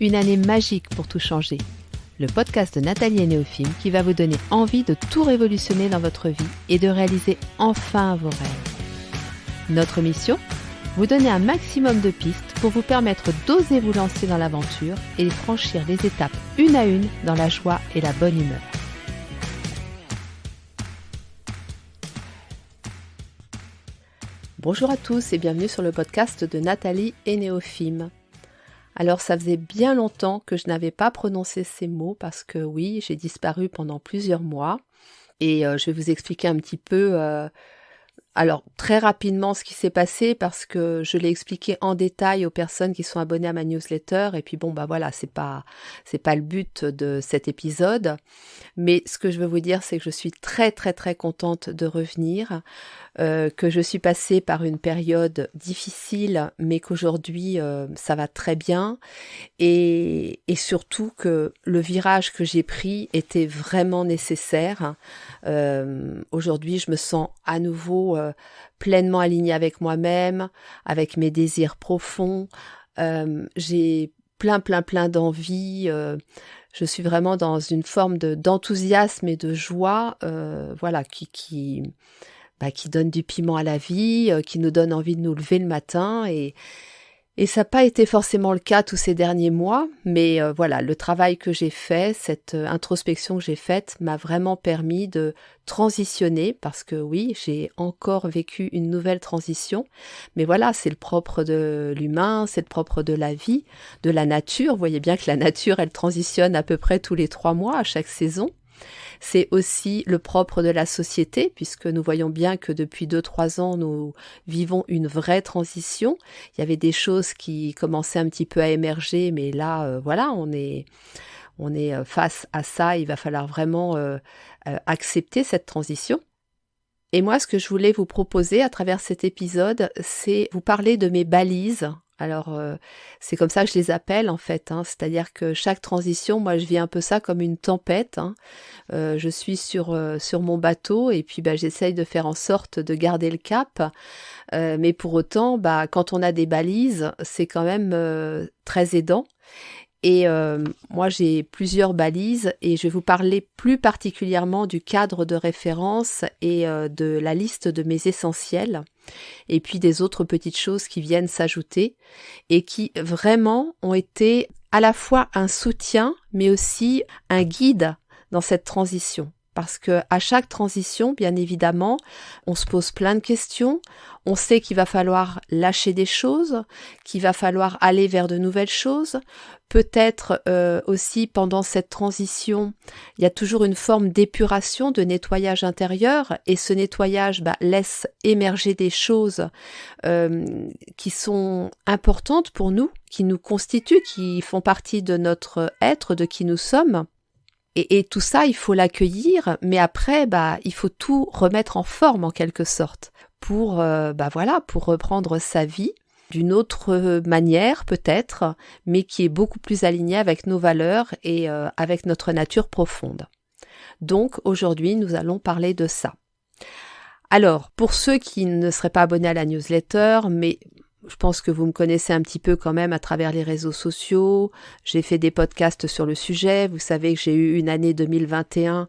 Une année magique pour tout changer. Le podcast de Nathalie et Néophime qui va vous donner envie de tout révolutionner dans votre vie et de réaliser enfin vos rêves. Notre mission ? Vous donner un maximum de pistes pour vous permettre d'oser vous lancer dans l'aventure et de franchir les étapes une à une dans la joie et la bonne humeur. Bonjour à tous et bienvenue sur le podcast de Nathalie et Néophime. Alors ça faisait bien longtemps que je n'avais pas prononcé ces mots parce que oui, j'ai disparu pendant plusieurs mois et je vais vous expliquer un petit peu, alors très rapidement ce qui s'est passé parce que je l'ai expliqué en détail aux personnes qui sont abonnées à ma newsletter et puis bon bah voilà, c'est pas le but de cet épisode, mais ce que je veux vous dire c'est que je suis très contente de revenir. Que je suis passée par une période difficile, mais qu'aujourd'hui ça va très bien et surtout que le virage que j'ai pris était vraiment nécessaire. Aujourd'hui, je me sens à nouveau pleinement alignée avec moi-même, avec mes désirs profonds. J'ai plein d'envie. Je suis vraiment dans une forme d'enthousiasme et de joie, voilà, qui donne du piment à la vie, qui nous donne envie de nous lever le matin et ça n'a pas été forcément le cas tous ces derniers mois, mais voilà, le travail que j'ai fait, cette introspection que j'ai faite m'a vraiment permis de transitionner parce que oui, j'ai encore vécu une nouvelle transition, mais voilà, c'est le propre de l'humain, c'est le propre de la vie, de la nature. Vous voyez bien que la nature, elle transitionne à peu près tous les 3 mois à chaque saison. C'est aussi le propre de la société, puisque nous voyons bien que depuis 2-3 ans, nous vivons une vraie transition. Il y avait des choses qui commençaient un petit peu à émerger, mais là, voilà, on est face à ça. Il va falloir vraiment accepter cette transition. Et moi, ce que je voulais vous proposer à travers cet épisode, c'est vous parler de mes balises. Alors, c'est comme ça que je les appelle en fait, c'est-à-dire que chaque transition, moi je vis un peu ça comme une tempête. Je suis sur mon bateau et puis j'essaye de faire en sorte de garder le cap, mais pour autant, quand on a des balises, c'est quand même très aidant. Et moi j'ai plusieurs balises et je vais vous parler plus particulièrement du cadre de référence et de la liste de mes essentiels et puis des autres petites choses qui viennent s'ajouter et qui vraiment ont été à la fois un soutien mais aussi un guide dans cette transition. Parce que à chaque transition, bien évidemment, on se pose plein de questions. On sait qu'il va falloir lâcher des choses, qu'il va falloir aller vers de nouvelles choses. Peut-être aussi pendant cette transition, il y a toujours une forme d'épuration, de nettoyage intérieur. Et ce nettoyage laisse émerger des choses qui sont importantes pour nous, qui nous constituent, qui font partie de notre être, de qui nous sommes. Et tout ça, il faut l'accueillir, mais après, il faut tout remettre en forme en quelque sorte pour reprendre sa vie d'une autre manière peut-être, mais qui est beaucoup plus alignée avec nos valeurs et avec notre nature profonde. Donc aujourd'hui, nous allons parler de ça. Alors, pour ceux qui ne seraient pas abonnés à la newsletter, mais je pense que vous me connaissez un petit peu quand même à travers les réseaux sociaux. J'ai fait des podcasts sur le sujet. Vous savez que j'ai eu une année 2021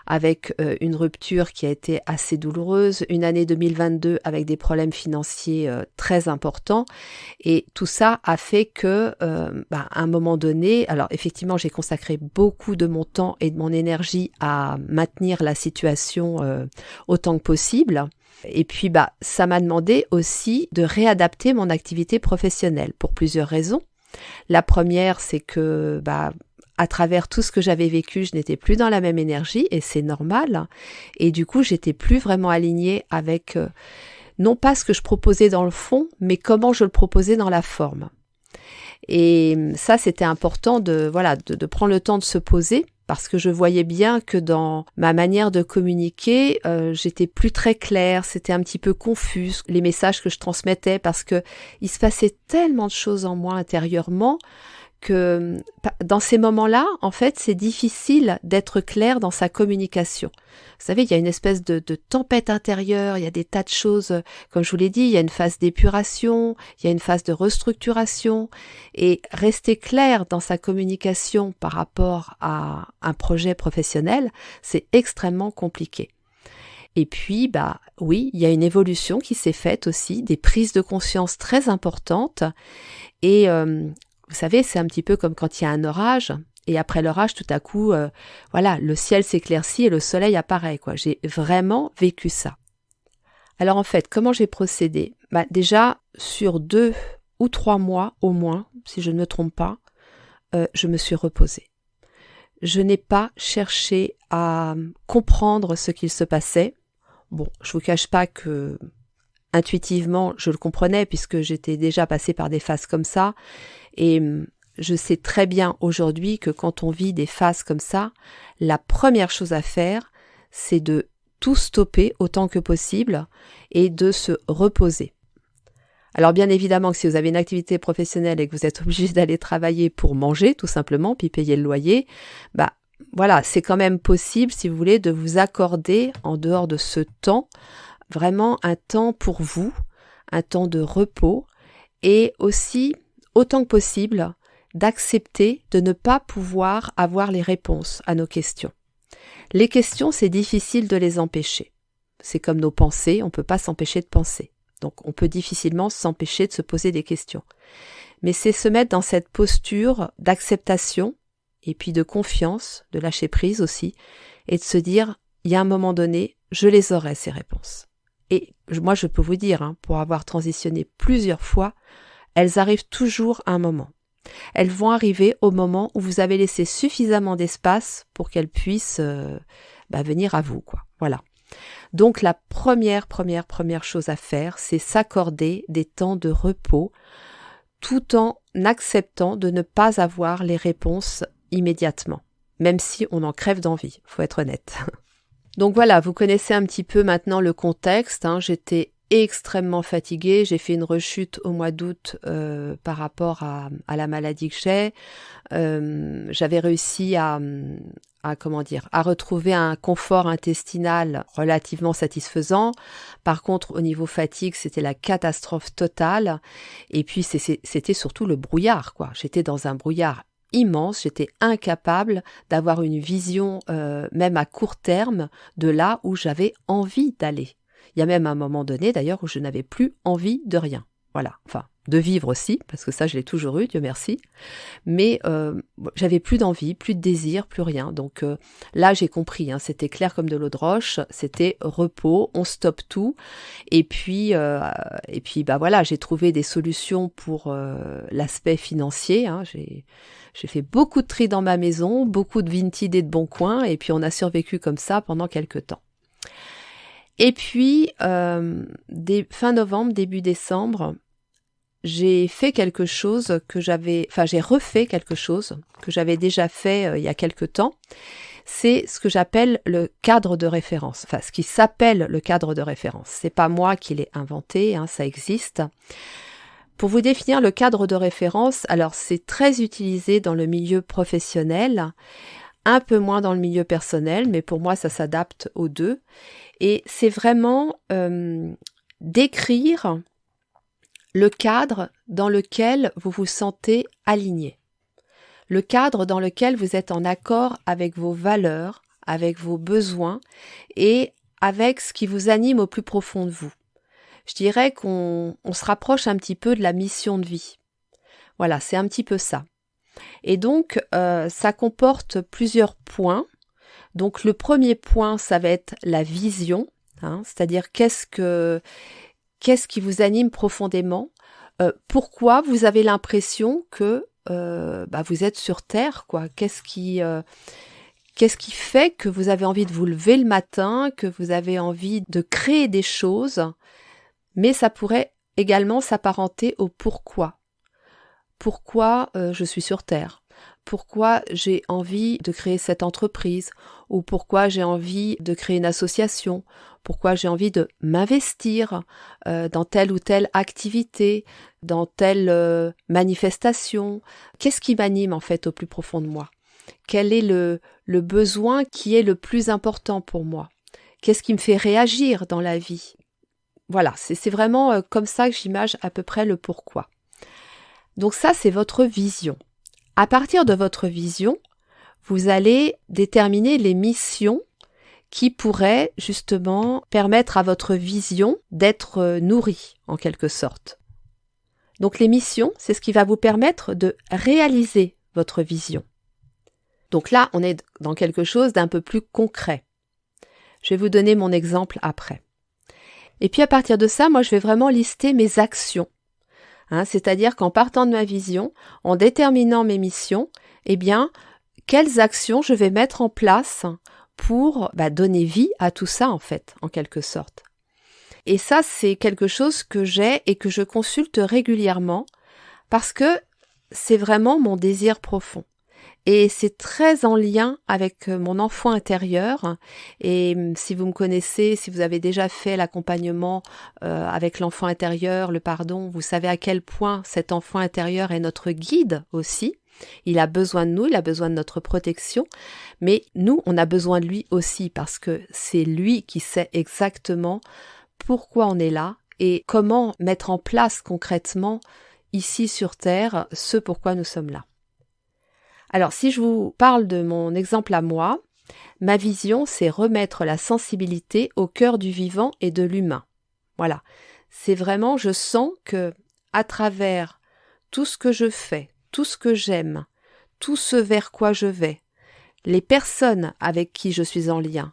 avec une rupture qui a été assez douloureuse, une année 2022 avec des problèmes financiers très importants. Et tout ça a fait que, à un moment donné, alors effectivement, j'ai consacré beaucoup de mon temps et de mon énergie à maintenir la situation autant que possible. Et puis, ça m'a demandé aussi de réadapter mon activité professionnelle pour plusieurs raisons. La première, c'est que, à travers tout ce que j'avais vécu, je n'étais plus dans la même énergie et c'est normal. Et du coup, j'étais plus vraiment alignée avec, non pas ce que je proposais dans le fond, mais comment je le proposais dans la forme. Et ça, c'était important de prendre le temps de se poser. Parce que je voyais bien que dans ma manière de communiquer, j'étais plus très claire, c'était un petit peu confus, les messages que je transmettais, parce que il se passait tellement de choses en moi intérieurement que dans ces moments-là, en fait, c'est difficile d'être clair dans sa communication. Vous savez, il y a une espèce de tempête intérieure, il y a des tas de choses, comme je vous l'ai dit, il y a une phase d'épuration, il y a une phase de restructuration, et rester clair dans sa communication par rapport à un projet professionnel, c'est extrêmement compliqué. Et puis, oui, il y a une évolution qui s'est faite aussi, des prises de conscience très importantes, et vous savez, c'est un petit peu comme quand il y a un orage, et après l'orage, tout à coup, le ciel s'éclaircit et le soleil apparaît, quoi. J'ai vraiment vécu ça. Alors en fait, comment j'ai procédé ? Déjà, sur 2 ou 3 mois au moins, si je ne me trompe pas, je me suis reposée. Je n'ai pas cherché à comprendre ce qu'il se passait. Bon, je vous cache pas que intuitivement, je le comprenais puisque j'étais déjà passée par des phases comme ça, et je sais très bien aujourd'hui que quand on vit des phases comme ça, la première chose à faire, c'est de tout stopper autant que possible et de se reposer. Alors bien évidemment que si vous avez une activité professionnelle et que vous êtes obligé d'aller travailler pour manger tout simplement, puis payer le loyer, c'est quand même possible, si vous voulez, de vous accorder en dehors de ce temps, vraiment un temps pour vous, un temps de repos, et aussi, autant que possible, d'accepter de ne pas pouvoir avoir les réponses à nos questions. Les questions, c'est difficile de les empêcher. C'est comme nos pensées, on ne peut pas s'empêcher de penser. Donc on peut difficilement s'empêcher de se poser des questions. Mais c'est se mettre dans cette posture d'acceptation et puis de confiance, de lâcher prise aussi, et de se dire, il y a un moment donné, je les aurai ces réponses. Et moi je peux vous dire, pour avoir transitionné plusieurs fois, elles arrivent toujours à un moment. Elles vont arriver au moment où vous avez laissé suffisamment d'espace pour qu'elles puissent venir à vous, quoi. Voilà. Donc la première chose à faire, c'est s'accorder des temps de repos tout en acceptant de ne pas avoir les réponses immédiatement, même si on en crève d'envie, faut être honnête. Donc voilà, vous connaissez un petit peu maintenant le contexte, j'étais extrêmement fatiguée, j'ai fait une rechute au mois d'août par rapport à la maladie que j'ai. J'avais réussi à retrouver un confort intestinal relativement satisfaisant. Par contre, au niveau fatigue, c'était la catastrophe totale. Et puis, c'était surtout le brouillard, quoi. J'étais dans un brouillard immense, j'étais incapable d'avoir une vision, même à court terme, de là où j'avais envie d'aller. Il y a même un moment donné, d'ailleurs, où je n'avais plus envie de rien. Voilà, de vivre aussi, parce que ça, je l'ai toujours eu, Dieu merci. Mais j'avais plus d'envie, plus de désir, plus rien. Donc là, j'ai compris, c'était clair comme de l'eau de roche, c'était repos, on stoppe tout. Et puis j'ai trouvé des solutions pour l'aspect financier. J'ai fait beaucoup de tri dans ma maison, beaucoup de Vinted et de Bon Coin, et puis on a survécu comme ça pendant quelques temps. Et puis, fin novembre, début décembre, j'ai refait quelque chose que j'avais déjà fait il y a quelque temps. C'est ce que j'appelle le cadre de référence. Ce qui s'appelle le cadre de référence. C'est pas moi qui l'ai inventé, ça existe. Pour vous définir le cadre de référence, alors c'est très utilisé dans le milieu professionnel, un peu moins dans le milieu personnel, mais pour moi ça s'adapte aux deux. Et c'est vraiment décrire le cadre dans lequel vous vous sentez aligné. Le cadre dans lequel vous êtes en accord avec vos valeurs, avec vos besoins et avec ce qui vous anime au plus profond de vous. Je dirais qu'on se rapproche un petit peu de la mission de vie. Voilà, c'est un petit peu ça. Et donc, ça comporte plusieurs points. Donc, le premier point, ça va être la vision, c'est-à-dire qu'est-ce qui vous anime profondément, pourquoi vous avez l'impression que vous êtes sur Terre, quoi. Qu'est-ce qui fait que vous avez envie de vous lever le matin, que vous avez envie de créer des choses, mais ça pourrait également s'apparenter au pourquoi. Pourquoi je suis sur Terre ? pourquoi j'ai envie de créer cette entreprise ou pourquoi j'ai envie de créer une association, pourquoi j'ai envie de m'investir dans telle ou telle activité, dans telle manifestation. Qu'est-ce qui m'anime en fait au plus profond de moi? Quel est le besoin qui est le plus important pour moi? Qu'est-ce qui me fait réagir dans la vie? Voilà, c'est vraiment comme ça que j'imagine à peu près le pourquoi. Donc ça, c'est votre vision. À partir de votre vision, vous allez déterminer les missions qui pourraient justement permettre à votre vision d'être nourrie, en quelque sorte. Donc les missions, c'est ce qui va vous permettre de réaliser votre vision. Donc là, on est dans quelque chose d'un peu plus concret. Je vais vous donner mon exemple après. Et puis à partir de ça, moi je vais vraiment lister mes actions. C'est-à-dire qu'en partant de ma vision, en déterminant mes missions, quelles actions je vais mettre en place pour donner vie à tout ça en fait, en quelque sorte. Et ça, c'est quelque chose que j'ai et que je consulte régulièrement parce que c'est vraiment mon désir profond. Et c'est très en lien avec mon enfant intérieur. Et si vous me connaissez, si vous avez déjà fait l'accompagnement avec l'enfant intérieur, le pardon, vous savez à quel point cet enfant intérieur est notre guide aussi. Il a besoin de nous, il a besoin de notre protection, mais nous, on a besoin de lui aussi parce que c'est lui qui sait exactement pourquoi on est là et comment mettre en place concrètement ici sur Terre ce pourquoi nous sommes là. Alors, si je vous parle de mon exemple à moi, ma vision, c'est remettre la sensibilité au cœur du vivant et de l'humain. Voilà. C'est vraiment, je sens que, à travers tout ce que je fais, tout ce que j'aime, tout ce vers quoi je vais, les personnes avec qui je suis en lien,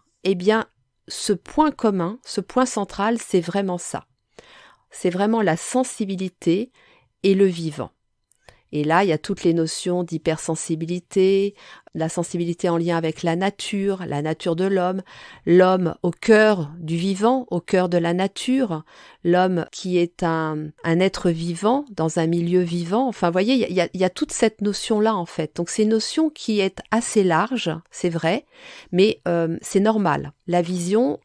ce point commun, ce point central, c'est vraiment ça. C'est vraiment la sensibilité et le vivant. Et là, il y a toutes les notions d'hypersensibilité, la sensibilité en lien avec la nature de l'homme au cœur du vivant, au cœur de la nature, l'homme qui est un être vivant dans un milieu vivant. Enfin, vous voyez, il y a toute cette notion-là en fait. Donc, c'est une notion qui est assez large, c'est vrai, mais c'est normal. La vision,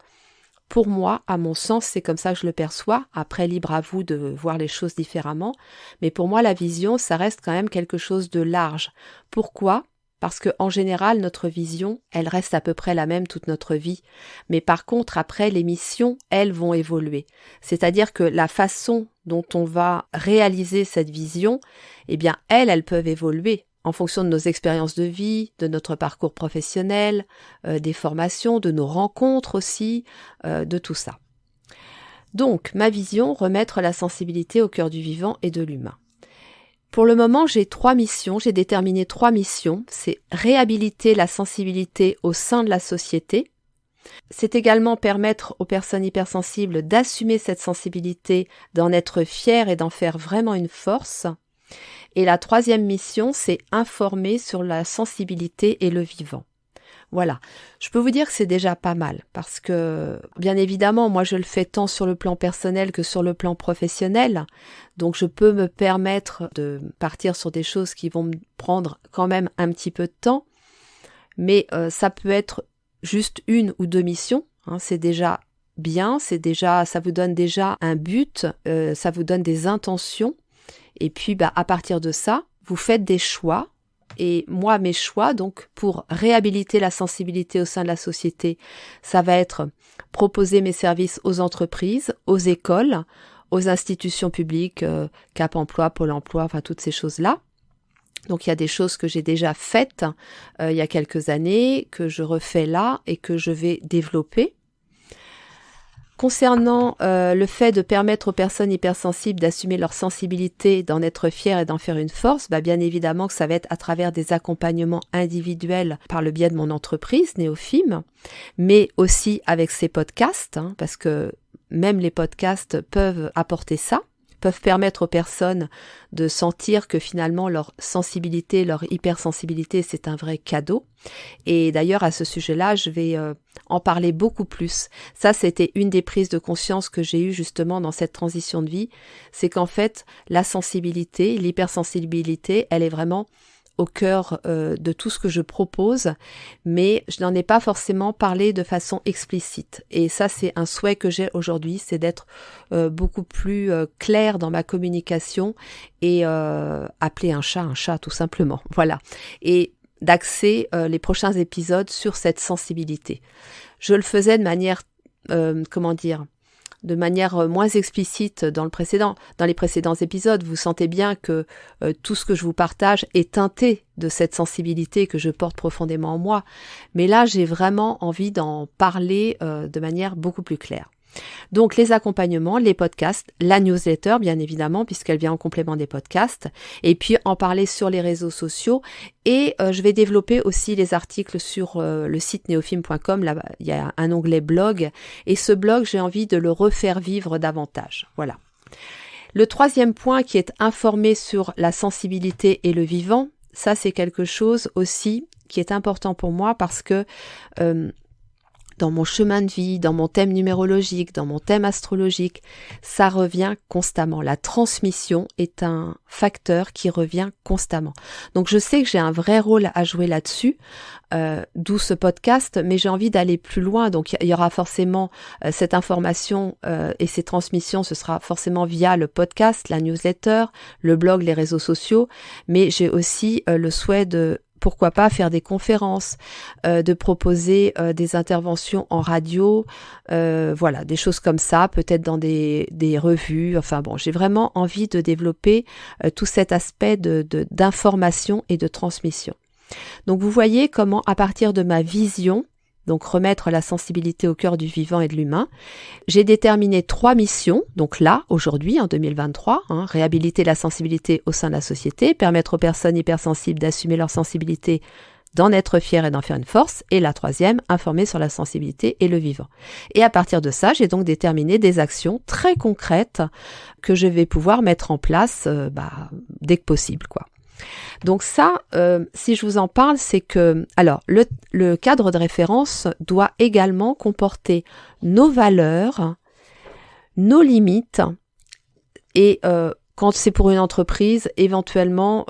pour moi, à mon sens, c'est comme ça que je le perçois. Après, libre à vous de voir les choses différemment. Mais pour moi, la vision, ça reste quand même quelque chose de large. Pourquoi ? Parce que en général, notre vision, elle reste à peu près la même toute notre vie. Mais par contre, après, les missions, elles vont évoluer. C'est-à-dire que la façon dont on va réaliser cette vision, elles peuvent évoluer en fonction de nos expériences de vie, de notre parcours professionnel, des formations, de nos rencontres aussi, de tout ça. Donc, ma vision, remettre la sensibilité au cœur du vivant et de l'humain. Pour le moment, j'ai déterminé 3 missions. C'est réhabiliter la sensibilité au sein de la société. C'est également permettre aux personnes hypersensibles d'assumer cette sensibilité, d'en être fières et d'en faire vraiment une force. Et la 3e mission, c'est informer sur la sensibilité et le vivant. Voilà, je peux vous dire que c'est déjà pas mal parce que, bien évidemment, moi je le fais tant sur le plan personnel que sur le plan professionnel. Donc je peux me permettre de partir sur des choses qui vont me prendre quand même un petit peu de temps. Mais ça peut être juste 1 ou 2 missions, c'est déjà bien, ça vous donne déjà un but, ça vous donne des intentions. Et puis, à partir de ça, vous faites des choix. Et moi, mes choix, donc, pour réhabiliter la sensibilité au sein de la société, ça va être proposer mes services aux entreprises, aux écoles, aux institutions publiques, Cap Emploi, Pôle Emploi, enfin, toutes ces choses-là. Donc, il y a des choses que j'ai déjà faites il y a quelques années, que je refais là et que je vais développer. Concernant le fait de permettre aux personnes hypersensibles d'assumer leur sensibilité, d'en être fières et d'en faire une force, bien évidemment que ça va être à travers des accompagnements individuels par le biais de mon entreprise, Néofim, mais aussi avec ces podcasts, parce que même les podcasts peuvent apporter ça, peuvent permettre aux personnes de sentir que finalement leur sensibilité, leur hypersensibilité, c'est un vrai cadeau. Et d'ailleurs, à ce sujet-là, je vais en parler beaucoup plus. Ça, c'était une des prises de conscience que j'ai eues justement dans cette transition de vie. C'est qu'en fait, la sensibilité, l'hypersensibilité, elle est vraiment au cœur de tout ce que je propose, mais je n'en ai pas forcément parlé de façon explicite. Et ça, c'est un souhait que j'ai aujourd'hui, c'est d'être beaucoup plus clair dans ma communication et appeler un chat tout simplement. Voilà. Et d'axer les prochains épisodes sur cette sensibilité. Je le faisais de manière, de manière moins explicite dans les précédents épisodes. Vous sentez bien que tout ce que je vous partage est teinté de cette sensibilité que je porte profondément en moi. Mais là, j'ai vraiment envie d'en parler de manière beaucoup plus claire. Donc les accompagnements, les podcasts, la newsletter bien évidemment puisqu'elle vient en complément des podcasts et puis en parler sur les réseaux sociaux et je vais développer aussi les articles sur le site neofilm.com, là il y a un onglet blog et ce blog j'ai envie de le refaire vivre davantage. Voilà. Le troisième point qui est informer sur la sensibilité et le vivant, ça c'est quelque chose aussi qui est important pour moi parce que dans mon chemin de vie, dans mon thème numérologique, dans mon thème astrologique, ça revient constamment. La transmission est un facteur qui revient constamment. Donc je sais que j'ai un vrai rôle à jouer là-dessus, d'où ce podcast, mais j'ai envie d'aller plus loin. Donc il y aura forcément cette information et ces transmissions, ce sera forcément via le podcast, la newsletter, le blog, les réseaux sociaux, mais j'ai aussi le souhait de pourquoi pas faire des conférences, de proposer des interventions en radio, voilà, des choses comme ça, peut-être dans des revues. Enfin bon, j'ai vraiment envie de développer tout cet aspect d'information et de transmission. Donc vous voyez comment à partir de ma vision, donc remettre la sensibilité au cœur du vivant et de l'humain. J'ai déterminé 3 missions, donc là, aujourd'hui, en 2023, réhabiliter la sensibilité au sein de la société, permettre aux personnes hypersensibles d'assumer leur sensibilité, d'en être fiers et d'en faire une force, et la 3e, informer sur la sensibilité et le vivant. Et à partir de ça, j'ai donc déterminé des actions très concrètes que je vais pouvoir mettre en place dès que possible, quoi. Donc ça, si je vous en parle, c'est que, alors, le cadre de référence doit également comporter nos valeurs, nos limites et quand c'est pour une entreprise, éventuellement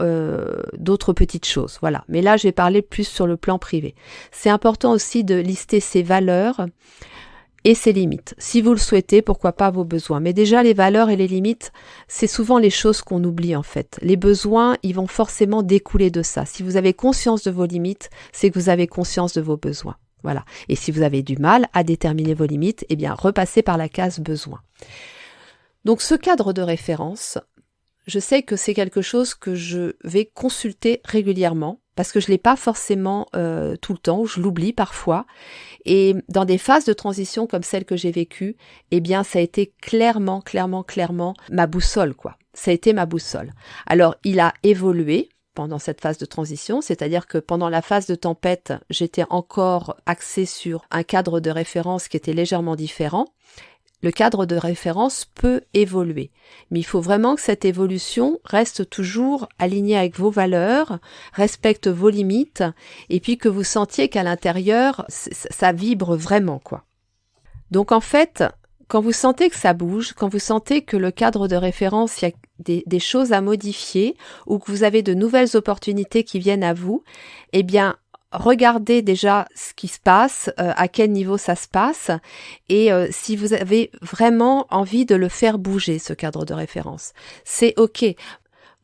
d'autres petites choses. Voilà. Mais là, je vais parler plus sur le plan privé. C'est important aussi de lister ses valeurs et ses limites. Si vous le souhaitez, pourquoi pas vos besoins. Mais déjà, les valeurs et les limites, c'est souvent les choses qu'on oublie en fait. Les besoins, ils vont forcément découler de ça. Si vous avez conscience de vos limites, c'est que vous avez conscience de vos besoins. Voilà. Et si vous avez du mal à déterminer vos limites, eh bien, repassez par la case besoins. Donc, ce cadre de référence, je sais que c'est quelque chose que je vais consulter régulièrement parce que je ne l'ai pas forcément tout le temps, je l'oublie parfois. Et dans des phases de transition comme celle que j'ai vécue, eh bien, ça a été clairement ma boussole, quoi. Ça a été ma boussole. Alors, il a évolué pendant cette phase de transition, c'est-à-dire que pendant la phase de tempête, j'étais encore axée sur un cadre de référence qui était légèrement différent. Le cadre de référence peut évoluer, mais il faut vraiment que cette évolution reste toujours alignée avec vos valeurs, respecte vos limites, et puis que vous sentiez qu'à l'intérieur, ça vibre vraiment, quoi. Donc en fait, quand vous sentez que ça bouge, quand vous sentez que le cadre de référence, il y a des choses à modifier, ou que vous avez de nouvelles opportunités qui viennent à vous, eh bien, regardez déjà ce qui se passe, à quel niveau ça se passe et si vous avez vraiment envie de le faire bouger, ce cadre de référence. C'est OK.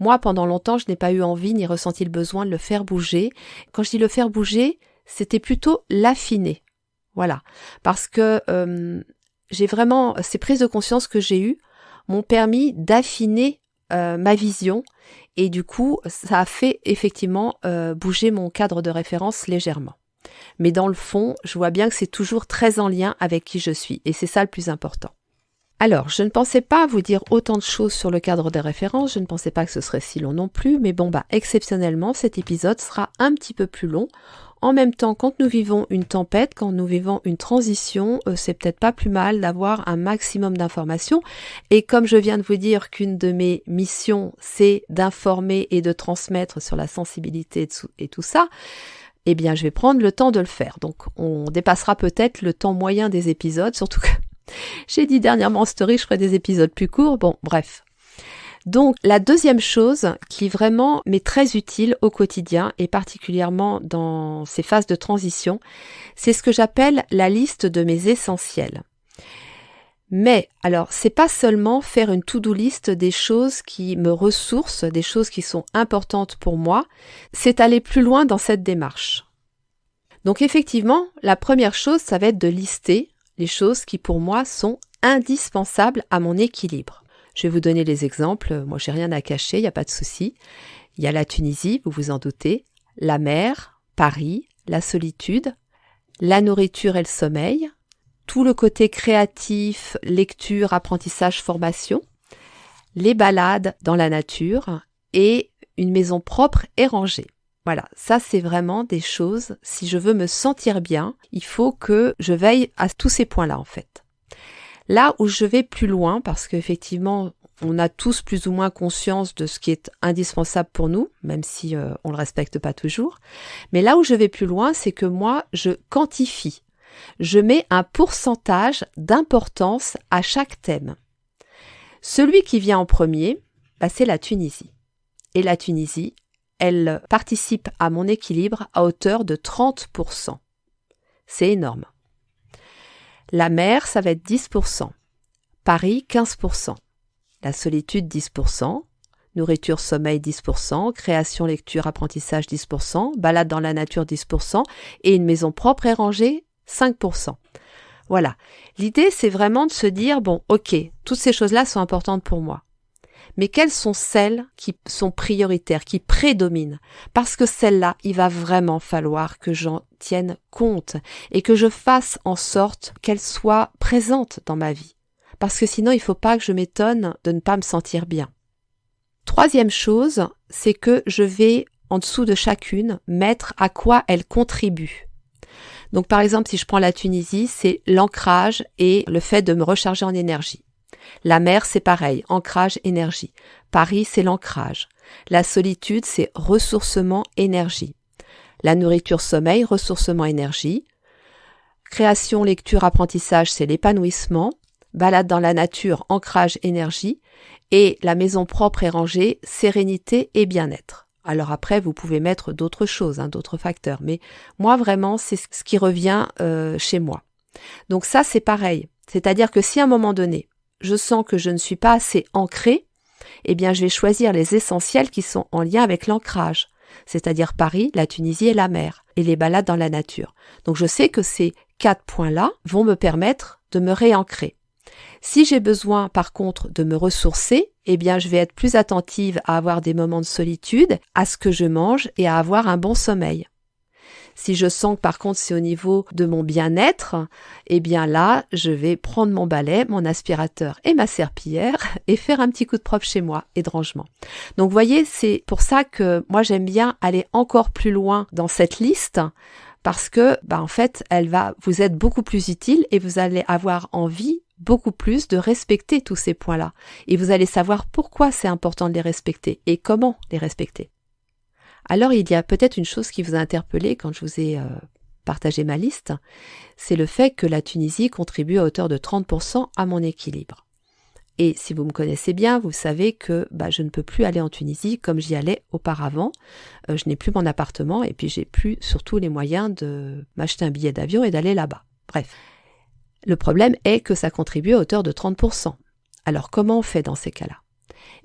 Moi, pendant longtemps, je n'ai pas eu envie ni ressenti le besoin de le faire bouger. Quand je dis le faire bouger, c'était plutôt l'affiner. Voilà. Parce que j'ai vraiment, ces prises de conscience que j'ai eues m'ont permis d'affiner ma vision. Et du coup, ça a fait effectivement bouger mon cadre de référence légèrement. Mais dans le fond, je vois bien que c'est toujours très en lien avec qui je suis. Et c'est ça le plus important. Alors, je ne pensais pas vous dire autant de choses sur le cadre de référence. Je ne pensais pas que ce serait si long non plus. Mais bon, exceptionnellement, cet épisode sera un petit peu plus long. En même temps, quand nous vivons une tempête, quand nous vivons une transition, c'est peut-être pas plus mal d'avoir un maximum d'informations. Et comme je viens de vous dire qu'une de mes missions, c'est d'informer et de transmettre sur la sensibilité et tout ça, eh bien, je vais prendre le temps de le faire. Donc, on dépassera peut-être le temps moyen des épisodes, surtout que j'ai dit dernièrement en story, je ferai des épisodes plus courts. Bon, bref. Donc la deuxième chose qui vraiment m'est très utile au quotidien et particulièrement dans ces phases de transition, c'est ce que j'appelle la liste de mes essentiels. Mais alors, c'est pas seulement faire une to-do list des choses qui me ressourcent, des choses qui sont importantes pour moi, c'est aller plus loin dans cette démarche. Donc effectivement, la première chose, ça va être de lister les choses qui pour moi sont indispensables à mon équilibre. Je vais vous donner les exemples, moi j'ai rien à cacher, il n'y a pas de souci. Il y a la Tunisie, vous vous en doutez, la mer, Paris, la solitude, la nourriture et le sommeil, tout le côté créatif, lecture, apprentissage, formation, les balades dans la nature et une maison propre et rangée. Voilà, ça c'est vraiment des choses, si je veux me sentir bien, il faut que je veille à tous ces points-là en fait. Là où je vais plus loin, parce qu'effectivement, on a tous plus ou moins conscience de ce qui est indispensable pour nous, même si on le respecte pas toujours, mais là où je vais plus loin, c'est que moi, je quantifie. Je mets un pourcentage d'importance à chaque thème. Celui qui vient en premier, c'est la Tunisie. Et la Tunisie, elle participe à mon équilibre à hauteur de 30%. C'est énorme. La mer, ça va être 10%. Paris, 15%. La solitude, 10%. Nourriture, sommeil, 10%. Création, lecture, apprentissage, 10%. Balade dans la nature, 10%. Et une maison propre et rangée, 5%. Voilà. L'idée, c'est vraiment de se dire, bon, ok, toutes ces choses-là sont importantes pour moi. Mais quelles sont celles qui sont prioritaires, qui prédominent? Parce que celles-là, il va vraiment falloir que j'en tienne compte et que je fasse en sorte qu'elles soient présentes dans ma vie. Parce que sinon, il ne faut pas que je m'étonne de ne pas me sentir bien. Troisième chose, c'est que je vais, en dessous de chacune, mettre à quoi elle contribue. Donc par exemple, si je prends la Tunisie, c'est l'ancrage et le fait de me recharger en énergie. La mer, c'est pareil, ancrage, énergie. Paris, c'est l'ancrage. La solitude, c'est ressourcement, énergie. La nourriture, sommeil, ressourcement, énergie. Création, lecture, apprentissage, c'est l'épanouissement. Balade dans la nature, ancrage, énergie. Et la maison propre et rangée, sérénité et bien-être. Alors après, vous pouvez mettre d'autres choses, d'autres facteurs. Mais moi, vraiment, c'est ce qui revient chez moi. Donc ça, c'est pareil. C'est-à-dire que si à un moment donné, je sens que je ne suis pas assez ancrée, eh bien, je vais choisir les essentiels qui sont en lien avec l'ancrage. C'est-à-dire Paris, la Tunisie et la mer. Et les balades dans la nature. Donc je sais que ces 4 points-là vont me permettre de me réancrer. Si j'ai besoin, par contre, de me ressourcer, eh bien, je vais être plus attentive à avoir des moments de solitude, à ce que je mange et à avoir un bon sommeil. Si je sens que, par contre, c'est au niveau de mon bien-être, eh bien là, je vais prendre mon balai, mon aspirateur et ma serpillière et faire un petit coup de propre chez moi et de rangement. Donc, vous voyez, c'est pour ça que moi, j'aime bien aller encore plus loin dans cette liste parce que, en fait, elle va vous être beaucoup plus utile et vous allez avoir envie beaucoup plus de respecter tous ces points-là. Et vous allez savoir pourquoi c'est important de les respecter et comment les respecter. Alors, il y a peut-être une chose qui vous a interpellé quand je vous ai partagé ma liste, c'est le fait que la Tunisie contribue à hauteur de 30% à mon équilibre. Et si vous me connaissez bien, vous savez que je ne peux plus aller en Tunisie comme j'y allais auparavant. Je n'ai plus mon appartement et puis j'ai plus surtout les moyens de m'acheter un billet d'avion et d'aller là-bas. Bref. Le problème est que ça contribue à hauteur de 30%. Alors comment on fait dans ces cas-là?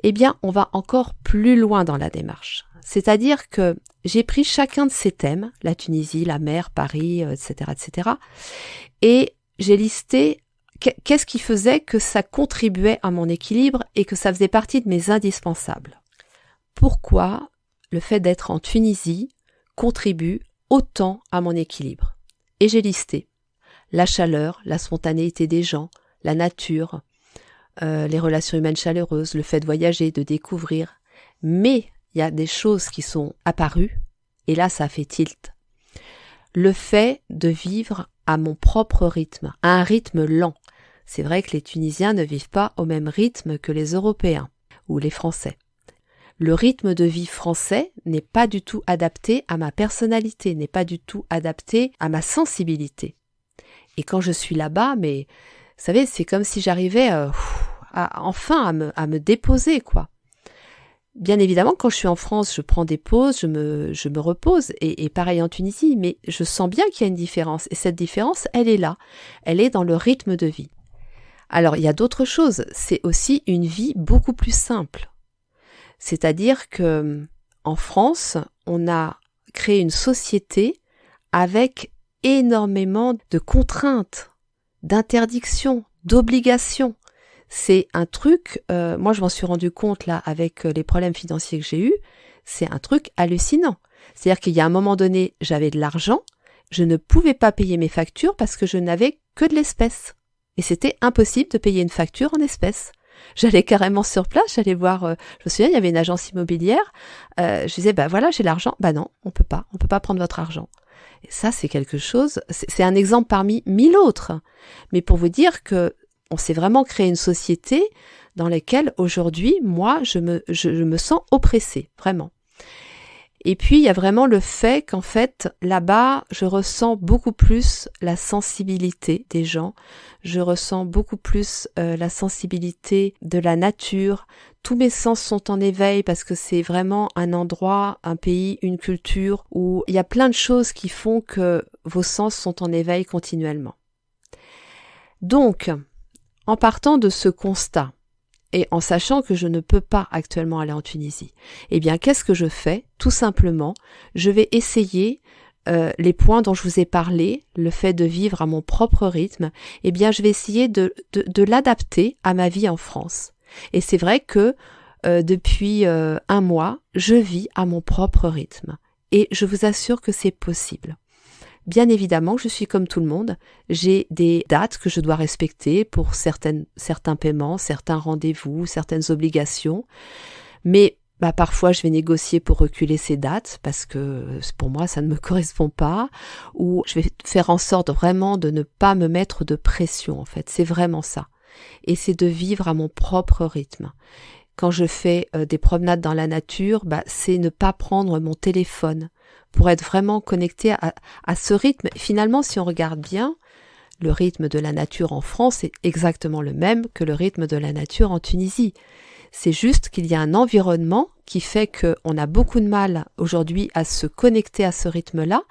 Eh bien, on va encore plus loin dans la démarche. C'est-à-dire que j'ai pris chacun de ces thèmes, la Tunisie, la mer, Paris, etc., et j'ai listé qu'est-ce qui faisait que ça contribuait à mon équilibre et que ça faisait partie de mes indispensables. Pourquoi le fait d'être en Tunisie contribue autant à mon équilibre? Et j'ai listé la chaleur, la spontanéité des gens, la nature, les relations humaines chaleureuses, le fait de voyager, de découvrir. Mais il y a des choses qui sont apparues, et là ça fait tilt. Le fait de vivre à mon propre rythme, à un rythme lent. C'est vrai que les Tunisiens ne vivent pas au même rythme que les Européens ou les Français. Le rythme de vie français n'est pas du tout adapté à ma personnalité, n'est pas du tout adapté à ma sensibilité. Et quand je suis là-bas, vous savez, c'est comme si j'arrivais enfin à me déposer, quoi. bien évidemment, quand je suis en France, je prends des pauses, je me repose, et pareil en Tunisie, mais je sens bien qu'il y a une différence. Et cette différence, elle est là. Elle est dans le rythme de vie. Alors, il y a d'autres choses. C'est aussi une vie beaucoup plus simple. C'est-à-dire que en France, on a créé une société avec énormément de contraintes, d'interdictions, d'obligations. C'est un truc, moi je m'en suis rendu compte là avec les problèmes financiers que j'ai eus, c'est un truc hallucinant. C'est-à-dire qu'il y a un moment donné, j'avais de l'argent, je ne pouvais pas payer mes factures parce que je n'avais que de l'espèce. Et c'était impossible de payer une facture en espèces. J'allais carrément sur place, j'allais voir, je me souviens, il y avait une agence immobilière, je disais, voilà, j'ai l'argent, non, on peut pas prendre votre argent. Et ça, c'est quelque chose, c'est un exemple parmi 1000 autres. Mais pour vous dire que on s'est vraiment créé une société dans laquelle aujourd'hui, moi, je me sens oppressée, vraiment. Et puis, il y a vraiment le fait qu'en fait, là-bas, je ressens beaucoup plus la sensibilité des gens. Je ressens beaucoup plus la sensibilité de la nature. Tous mes sens sont en éveil parce que c'est vraiment un endroit, un pays, une culture où il y a plein de choses qui font que vos sens sont en éveil continuellement. Donc, en partant de ce constat, et en sachant que je ne peux pas actuellement aller en Tunisie, eh bien, qu'est-ce que je fais? Tout simplement, je vais essayer les points dont je vous ai parlé, le fait de vivre à mon propre rythme, eh bien, je vais essayer de l'adapter à ma vie en France. Et c'est vrai que depuis un mois, je vis à mon propre rythme. Et je vous assure que c'est possible. Bien évidemment, je suis comme tout le monde, j'ai des dates que je dois respecter pour certains paiements, certains rendez-vous, certaines obligations, mais parfois je vais négocier pour reculer ces dates parce que pour moi ça ne me correspond pas, ou je vais faire en sorte vraiment de ne pas me mettre de pression en fait, c'est vraiment ça. Et c'est de vivre à mon propre rythme. Quand je fais des promenades dans la nature, c'est ne pas prendre mon téléphone pour être vraiment connecté à ce rythme. Finalement, si on regarde bien, le rythme de la nature en France est exactement le même que le rythme de la nature en Tunisie. C'est juste qu'il y a un environnement qui fait qu'on a beaucoup de mal aujourd'hui à se connecter à ce rythme-là,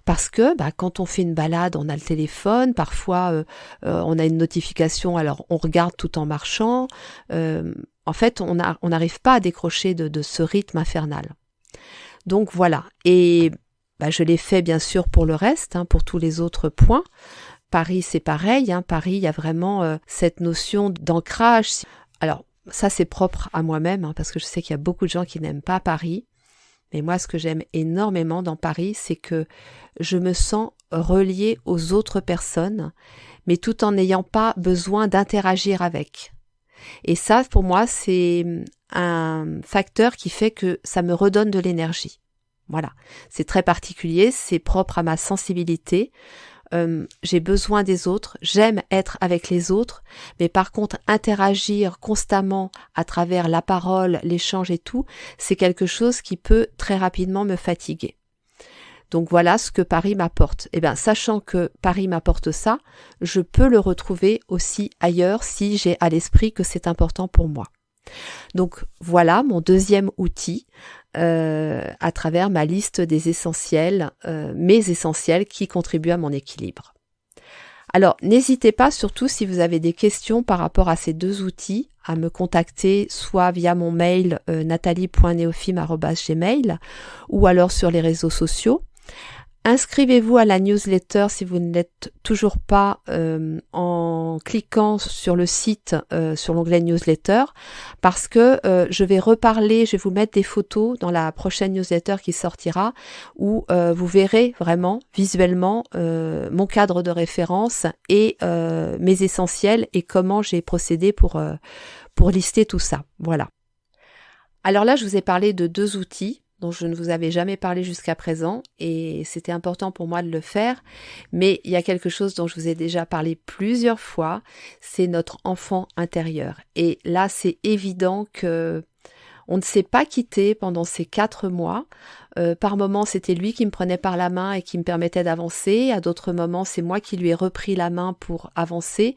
parce que quand on fait une balade, on a le téléphone, parfois on a une notification, alors on regarde tout en marchant. En fait, on n'arrive pas à décrocher de ce rythme infernal. Donc voilà, et je l'ai fait bien sûr pour le reste, pour tous les autres points. Paris, c'est pareil, Paris, il y a vraiment cette notion d'ancrage. Alors, ça c'est propre à moi-même, parce que je sais qu'il y a beaucoup de gens qui n'aiment pas Paris. Mais moi, ce que j'aime énormément dans Paris, c'est que je me sens reliée aux autres personnes, mais tout en n'ayant pas besoin d'interagir avec. Et ça, pour moi, c'est un facteur qui fait que ça me redonne de l'énergie. Voilà, c'est très particulier, c'est propre à ma sensibilité. J'ai besoin des autres, j'aime être avec les autres, mais par contre, interagir constamment à travers la parole, l'échange et tout, c'est quelque chose qui peut très rapidement me fatiguer. Donc voilà ce que Paris m'apporte. Eh bien, sachant que Paris m'apporte ça, je peux le retrouver aussi ailleurs si j'ai à l'esprit que c'est important pour moi. Donc voilà mon deuxième outil à travers ma liste des essentiels, mes essentiels qui contribuent à mon équilibre. Alors n'hésitez pas, surtout si vous avez des questions par rapport à ces deux outils, à me contacter soit via mon mail nathalie.neofim@gmail.com ou alors sur les réseaux sociaux. Inscrivez-vous à la newsletter si vous ne l'êtes toujours pas en cliquant sur le site, sur l'onglet newsletter, parce que je vais vous mettre des photos dans la prochaine newsletter qui sortira où vous verrez vraiment visuellement mon cadre de référence et mes essentiels et comment j'ai procédé pour lister tout ça. Voilà. Alors là, je vous ai parlé de deux outils dont je ne vous avais jamais parlé jusqu'à présent et c'était important pour moi de le faire, mais il y a quelque chose dont je vous ai déjà parlé plusieurs fois, c'est notre enfant intérieur. Et là, c'est évident que on ne s'est pas quitté pendant ces 4 mois. Par moments, c'était lui qui me prenait par la main et qui me permettait d'avancer. À d'autres moments, c'est moi qui lui ai repris la main pour avancer.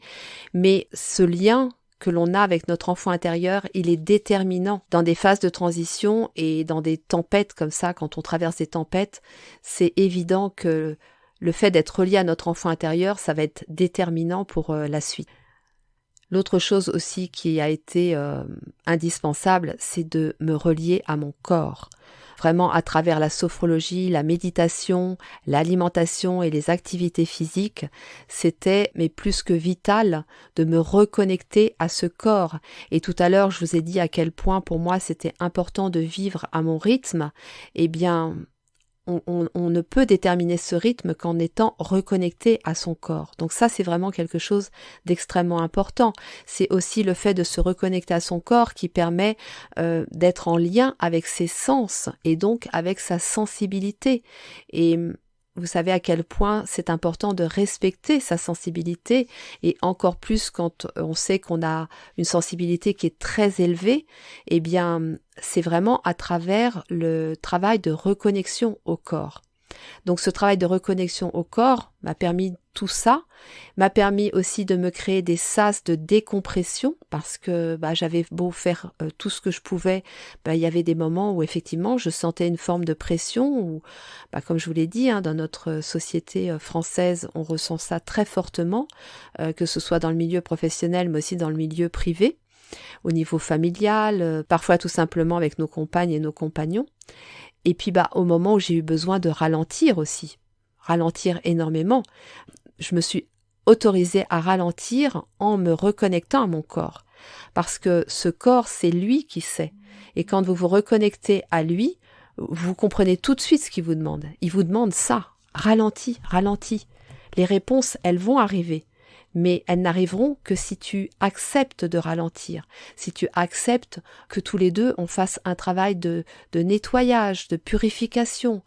Mais ce lien que l'on a avec notre enfant intérieur, il est déterminant dans des phases de transition et dans des tempêtes comme ça, quand on traverse des tempêtes, c'est évident que le fait d'être relié à notre enfant intérieur, ça va être déterminant pour la suite. L'autre chose aussi qui a été indispensable, c'est de me relier à mon corps. Vraiment à travers la sophrologie, la méditation, l'alimentation et les activités physiques, c'était mais plus que vital de me reconnecter à ce corps. Et tout à l'heure, je vous ai dit à quel point pour moi c'était important de vivre à mon rythme. Eh bien, on ne peut déterminer ce rythme qu'en étant reconnecté à son corps. Donc ça, c'est vraiment quelque chose d'extrêmement important. C'est aussi le fait de se reconnecter à son corps qui permet d'être en lien avec ses sens et donc avec sa sensibilité. Et vous savez à quel point c'est important de respecter sa sensibilité et encore plus quand on sait qu'on a une sensibilité qui est très élevée, eh bien c'est vraiment à travers le travail de reconnexion au corps. Donc ce travail de reconnexion au corps m'a permis tout ça, m'a permis aussi de me créer des sas de décompression parce que j'avais beau faire tout ce que je pouvais, il y avait des moments où effectivement je sentais une forme de pression où, comme je vous l'ai dit, dans notre société française, on ressent ça très fortement, que ce soit dans le milieu professionnel mais aussi dans le milieu privé, au niveau familial, parfois tout simplement avec nos compagnes et nos compagnons. Et puis au moment où j'ai eu besoin de ralentir aussi, ralentir énormément, je me suis autorisée à ralentir en me reconnectant à mon corps. Parce que ce corps, c'est lui qui sait. Et quand vous vous reconnectez à lui, vous comprenez tout de suite ce qu'il vous demande. Il vous demande ça, ralentis, ralentis. Les réponses, elles vont arriver. Mais elles n'arriveront que si tu acceptes de ralentir, si tu acceptes que tous les deux on fasse un travail de nettoyage, de purification.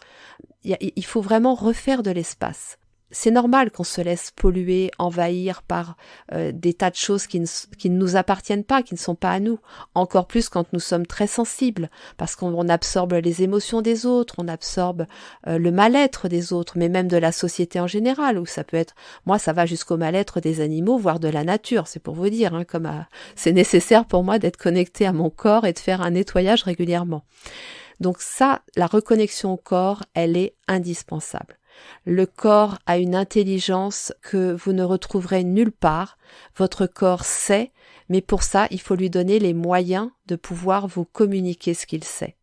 Il faut vraiment refaire de l'espace. C'est normal qu'on se laisse polluer, envahir par des tas de choses qui ne nous appartiennent pas, qui ne sont pas à nous. Encore plus quand nous sommes très sensibles, parce qu'on absorbe les émotions des autres, on absorbe le mal-être des autres, mais même de la société en général, où ça peut être, moi ça va jusqu'au mal-être des animaux, voire de la nature, c'est pour vous dire, c'est nécessaire pour moi d'être connecté à mon corps et de faire un nettoyage régulièrement. Donc ça, la reconnexion au corps, elle est indispensable. Le corps a une intelligence que vous ne retrouverez nulle part. Votre corps sait, mais pour ça, il faut lui donner les moyens de pouvoir vous communiquer ce qu'il sait.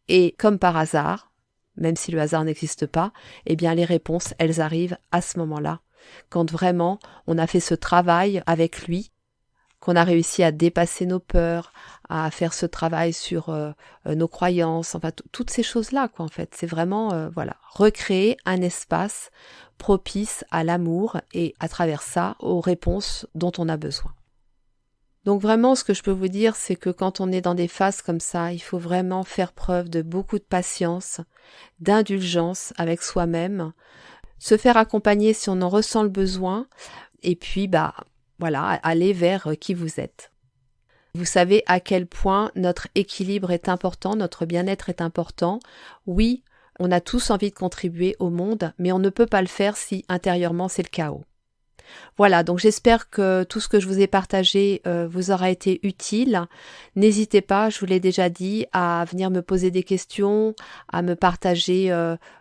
Et comme par hasard, même si le hasard n'existe pas, eh bien les réponses, elles arrivent à ce moment-là, quand vraiment on a fait ce travail avec lui, qu'on a réussi à dépasser nos peurs, à faire ce travail sur nos croyances, enfin toutes ces choses-là, en fait. C'est vraiment, recréer un espace propice à l'amour et à travers ça, aux réponses dont on a besoin. Donc vraiment, ce que je peux vous dire, c'est que quand on est dans des phases comme ça, il faut vraiment faire preuve de beaucoup de patience, d'indulgence avec soi-même, se faire accompagner si on en ressent le besoin, et puis, aller vers qui vous êtes. Vous savez à quel point notre équilibre est important, notre bien-être est important. Oui, on a tous envie de contribuer au monde, mais on ne peut pas le faire si intérieurement c'est le chaos. Voilà, donc j'espère que tout ce que je vous ai partagé vous aura été utile. N'hésitez pas, je vous l'ai déjà dit, à venir me poser des questions, à me partager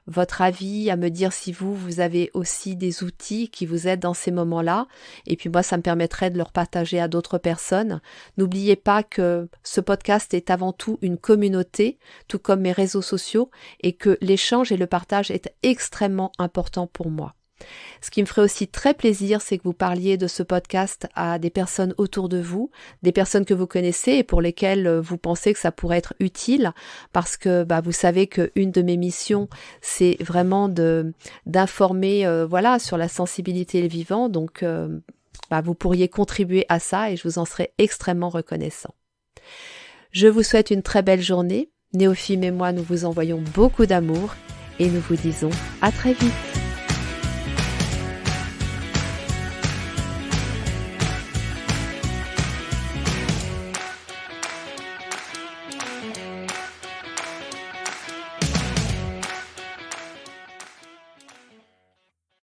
votre avis, à me dire si vous avez aussi des outils qui vous aident dans ces moments-là. Et puis moi, ça me permettrait de leur partager à d'autres personnes. N'oubliez pas que ce podcast est avant tout une communauté, tout comme mes réseaux sociaux, et que l'échange et le partage est extrêmement important pour moi. Ce qui me ferait aussi très plaisir, c'est que vous parliez de ce podcast à des personnes autour de vous, des personnes que vous connaissez et pour lesquelles vous pensez que ça pourrait être utile, parce que vous savez qu'une de mes missions, c'est vraiment d'informer sur la sensibilité et le vivant, donc vous pourriez contribuer à ça et je vous en serais extrêmement reconnaissant. Je vous souhaite une très belle journée. Néophime et moi, nous vous envoyons beaucoup d'amour et nous vous disons à très vite.